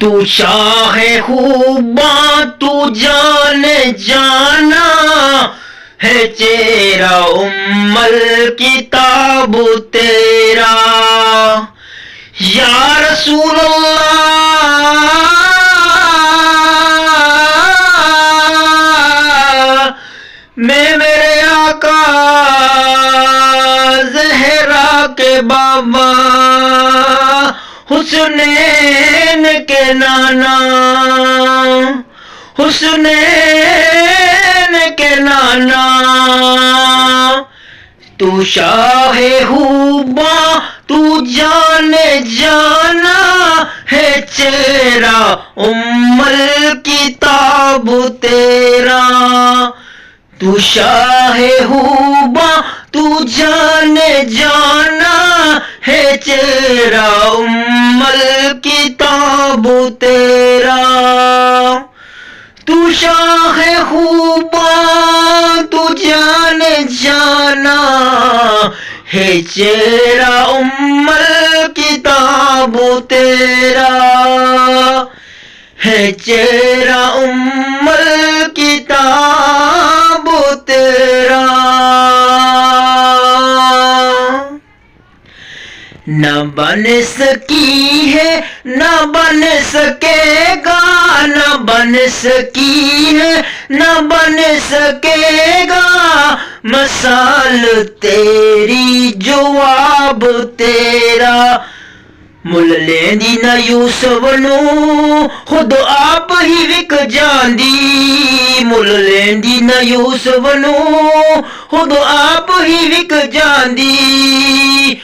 تو شاہ خوباں تو جان جانا ہے چہرہ کتاب تیرا یا رسول اللہ میں میرے آقا زہرا کے بابا حسنین کے نانا حسنین کے نانا تو شاہ خوباں تو جان جانا ہے چہرہ کتاب تیرا تو شاہ خوباں تو جان جانا ہے چہرہ کتاب تیرا تو شاہ خوباں تو جان جانا ہے چہرہ کتاب تیرا ہے چہرہ کتاب تیرا نہ بن سکی ہے نہ بن سکے گا نہ بن سکی ہے نہ بن سکے گا مثال تیری جواب تیرا مل لیندی نہ یوسف نو خود آپ ہی وک جاندی مل لیندی نہ یوسف نو خود آپ ہی وک جاندی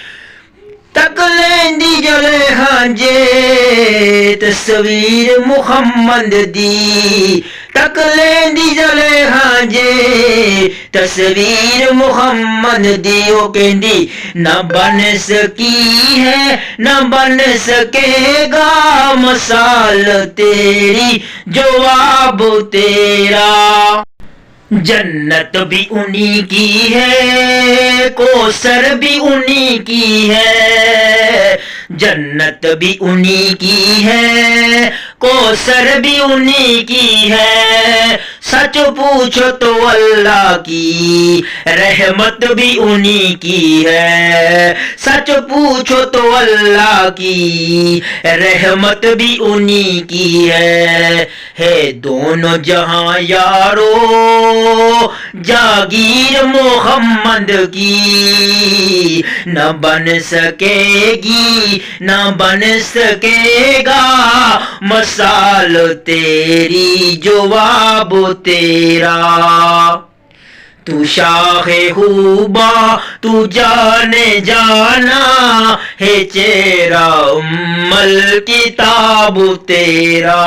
تک لیندی جلے ہانجے تصویر محمد دی تک لیندی جلے ہانجے تصویر محمد دی او کہندی نہ بن سکی ہے نہ بن سکے گا مثال تیری جواب تیرا جنت بھی انہی کی ہے کوثر بھی انہی کی ہے جنت بھی انہی کی ہے کوثر بھی انہی کی ہے سچ پوچھو تو اللہ کی رحمت بھی انہی کی ہے سچ پوچھو تو اللہ کی رحمت بھی انہی کی ہے دونوں جہاں یارو جاگیر محمد کی نہ بن سکے گی نہ بن سکے گا مثال تیری جواب تیرا تو شاہ خوباں تو جان جانا ہے چہرہ کتاب تیرا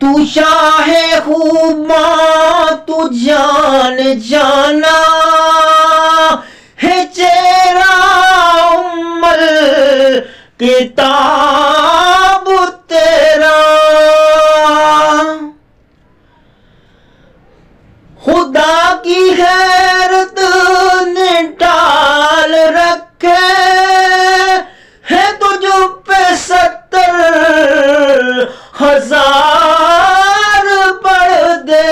تو شاہ خوباں تو جان جانا ہے چہرہ کتاب تیرا خدا کی غیرت نے ڈال رکھے ہے تجھ پہ 70,000 پردے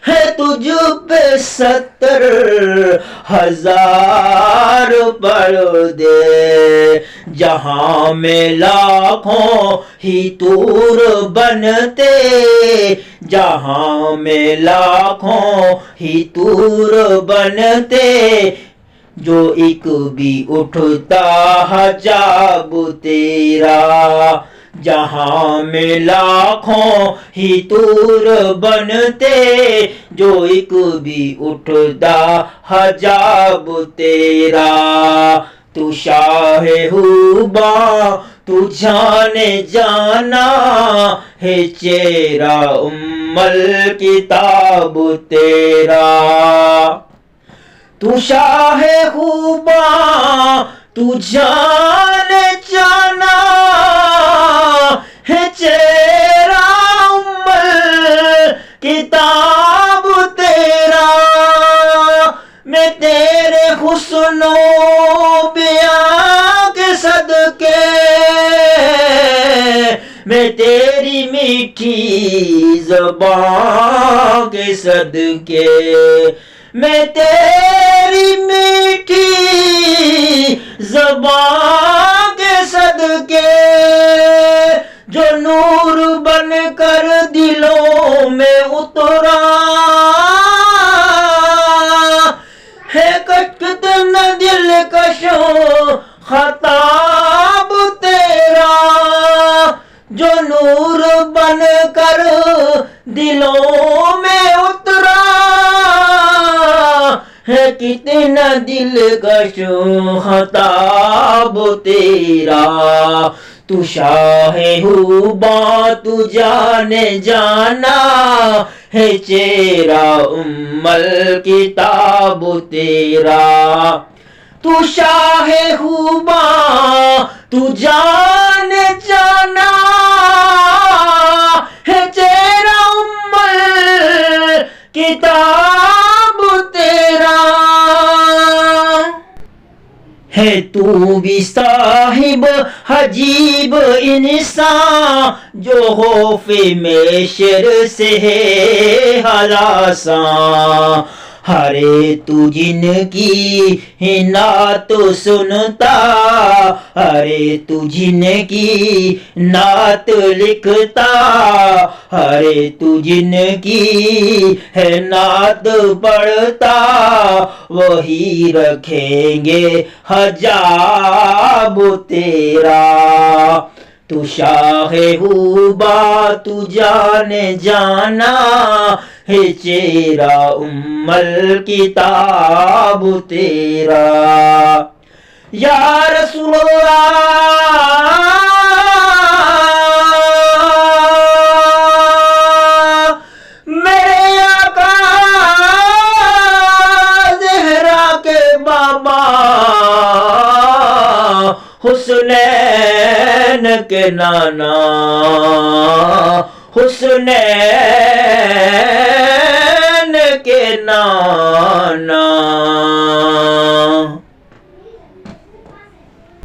ہے تجھ پہ 70,000 پردے جہاں میں لاکھوں ہی تور بنتے جہاں میں لاکھوں ہی تور بنتے جو ایک بھی اٹھتا حجاب تیرا جہاں میں لاکھوں ہی تور بنتے جو ایک بھی اٹھتا حجاب تیرا تو شاہ خوباں تو جان جانا ہے چہرہ کتاب تیرا تو شاہ خوباں تو جان جانا ہے چہرہ کتاب تیرا میں تیرے حسن و بیاں کے صدقے میٹھی زبان کے صدقے میں تیری میٹھی زبان کے صدقے جو نور بن کر دلوں میں اترا ہے کتنا دل کشو خطاب تیرا جو نور بن کر دلوں میں اترا ہے کتنا دل کشو خطاب تیرا تو شاہ ہوباں تو جانے جانا ہے چہرہ الکتاب تیرا تو شاہ ہوباں تو جانے جانا ہے چہرہ الکتاب تیرا ہے تو بھی صاحب عجیب انسان جو خوف محشر سے ہے ہراساں ہرے تو جن کی نعت سنتا ہرے تو جن کی نعت لکھتا ہرے تو جن کی ہے نعت پڑھتا وہی رکھیں گے حجاب تیرا تو شاہ ہوباں تو جانے جانا ہے چہرہ الکتاب تیرا یا رسول اللہ میرے آقا زہرا کے بابا حسنین کے نانا حسنین کے نانا